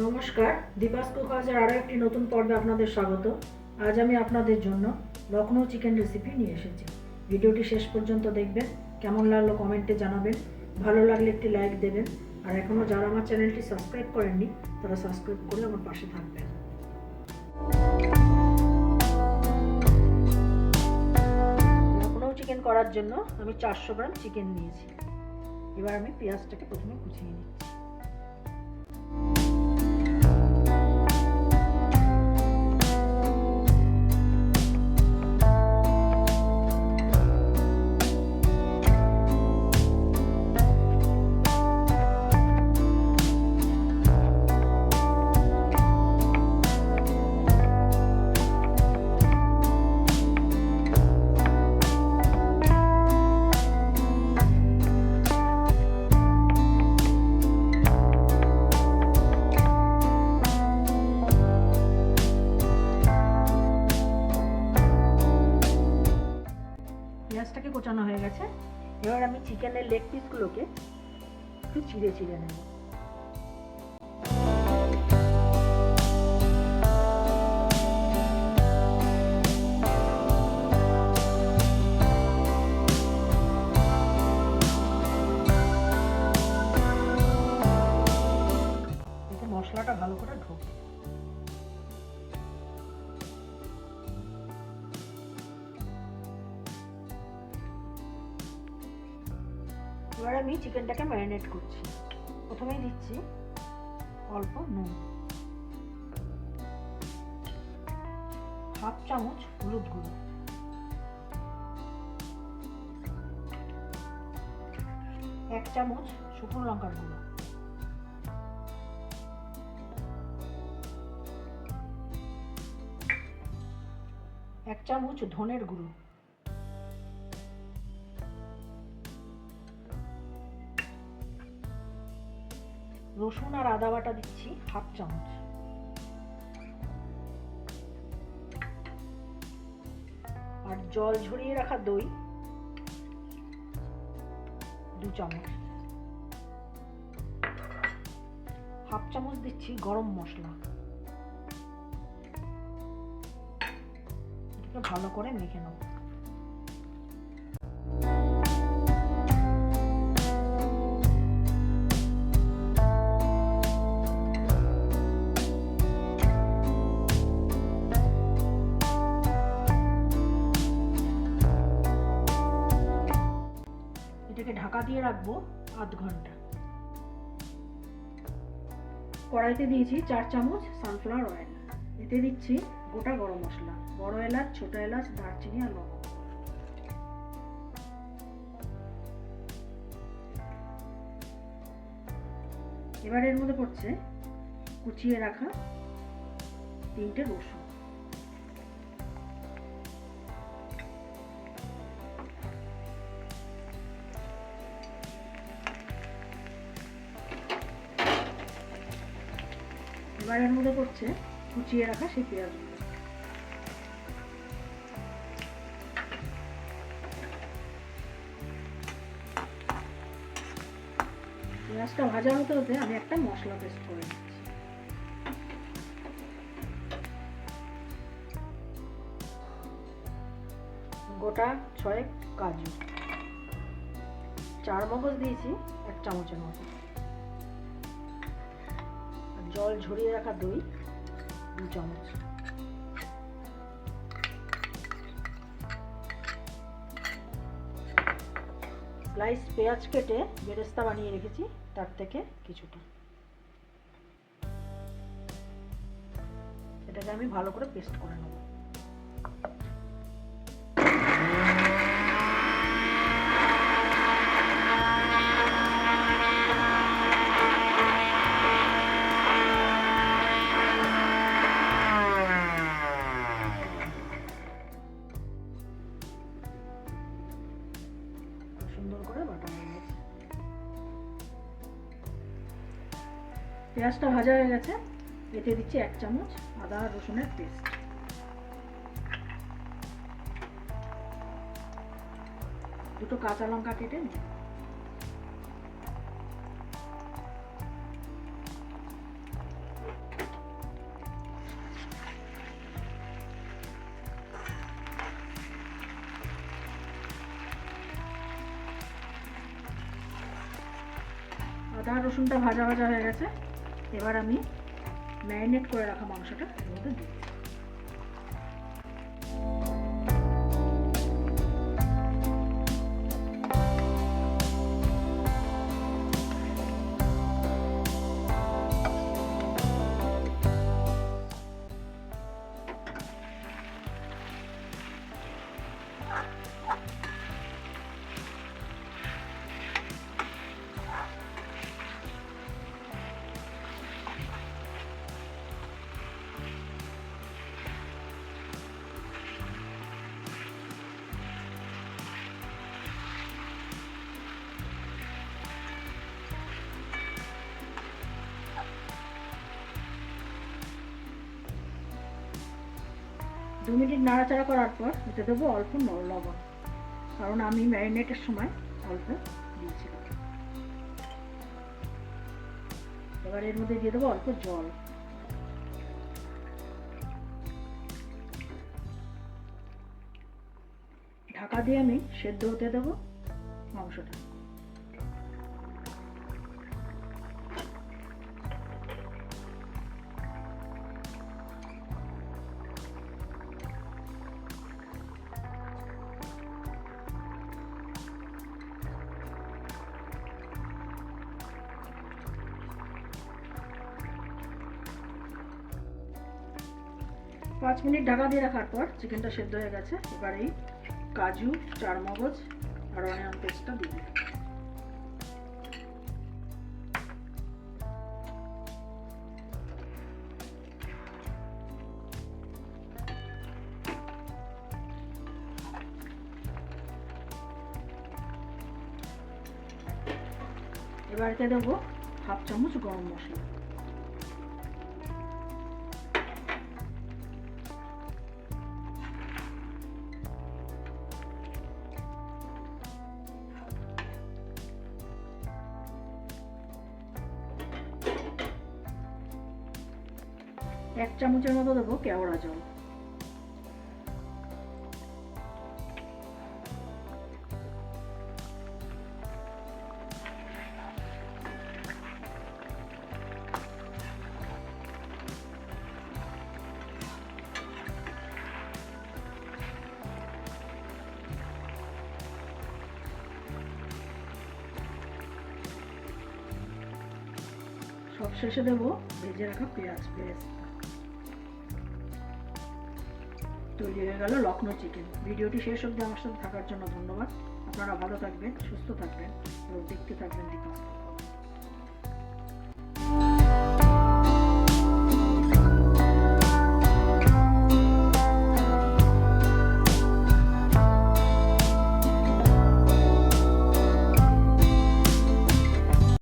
নমস্কার, দীপাস কুক হাউসের আরও একটি নতুন পর্বে আপনাদের স্বাগত। আজ আমি আপনাদের জন্য লখনৌ চিকেন রেসিপি নিয়ে এসেছি। ভিডিওটি শেষ পর্যন্ত দেখবেন, কেমন লাগলো কমেন্টে জানাবেন, ভালো লাগলে একটি লাইক দেবেন, আর এখনও যারা আমার চ্যানেলটি সাবস্ক্রাইব করেননি তারা সাবস্ক্রাইব করে আমার পাশে থাকবেন। লখনৌ চিকেন করার জন্য আমি 400 গ্রাম চিকেন নিয়েছি। এবার আমি পেঁয়াজটাকে প্রথমে কুচিয়ে নিচ্ছি। পেঁয়াজটাকে কোচানো হয়ে গেছে। এবার আমি চিকেনের লেগ পিসগুলোকে একটু চিড়ে চিড়ে নেব। এতে মশলাটা ভালো করে ঢোকে। এবার আমি চিকেনটাকে ম্যারিনেট করছি। প্রথমেই দিচ্ছি অল্প নুন, হাফ চামচ হলুদ গুঁড়ো, এক চামচ শুকনো লঙ্কার গুঁড়ো, এক চামচ ধনের গুঁড়ো, রসুন আর আদা বাটা দিচ্ছি হাফ চামচ, আর জল ঝরিয়ে রাখা দই 2 চামচ, হাফ চামচ দিচ্ছি গরম মশলা। এটাকে ভালো করে মেখে নেব। এটাকে ঢাকা দিয়ে রাখবো আধ ঘন্টা। কড়াইতে দিয়েছি 4 চামচ সানফ্লাওয়ার অয়েল। এতে দিচ্ছি গোটা গরম মশলা, বড় এলাচ, ছোট এলাচ, দারচিনি আর লবঙ্গ। এবার এর মধ্যে পড়ছে কুচিয়ে রাখা 3টে রসুন। এবার এর মধ্যে পড়ছে কুচিয়ে রাখা সেই পেঁয়াজগুলো। পেঁয়াজটা ভাজা হতে হতে আমি একটা মশলা পেস্ট করে নিচ্ছি। গোটা 6 কাজু, 4 মগজ দিয়েছি 1 চামচের মতো, জল ঝরিয়ে রাখা দই 2 চামচ, স্লাইস পেঁয়াজ কেটে বেরেস্তা বানিয়ে রেখেছি তার থেকে কিছুটা। এটাকে আমি ভালো করে পেস্ট করে নেব। সুন্দর করে বাটা হয়ে গেছে। পেঁয়াজটা ভাজা হয়ে গেছে। এতে দিচ্ছি 1 চামচ আদা আর রসুনের পেস্ট, 2টো কাঁচা লঙ্কা কেটে নিই, আদা রসুনটা ভাজা ভাজা হয়ে গেছে। এবার আমি ম্যারিনেট করে রাখা মাংসটা এর মধ্যে দিই। দু মিনিট নাড়াচাড়া করার পর এতে দেবো অল্প লবণ, কারণ আমি ম্যারিনেটের সময় অল্প দিয়েছিলাম। এবার এর মধ্যে দিয়ে দেবো অল্প জল। ঢাকা দিয়ে আমি সেদ্ধ হতে দেবো মাংসটা। পাঁচ মিনিট ঢাকা দিয়ে রাখার পর চিকেনটা সেদ্ধ হয়ে গেছে। এবার এই কাজু, চারমগজ আর অনিয়ন পেস্টটা দিয়ে দিই। এবার এতে দেবো হাফ চামচ গরম মশলা। এক চামচের মতো দেবো কেওড়া জল। সব শেষে দেবো ভেজে রাখা পেঁয়াজ পেস্ট। তৈরি হয়ে গেল লখনৌ চিকেন। ভিডিওটি শেষ অবধি আমার সাথে থাকার জন্য ধন্যবাদ। আপনারা ভালো থাকবেন, সুস্থ থাকবেন এবং দেখতে থাকবেন দীপাস।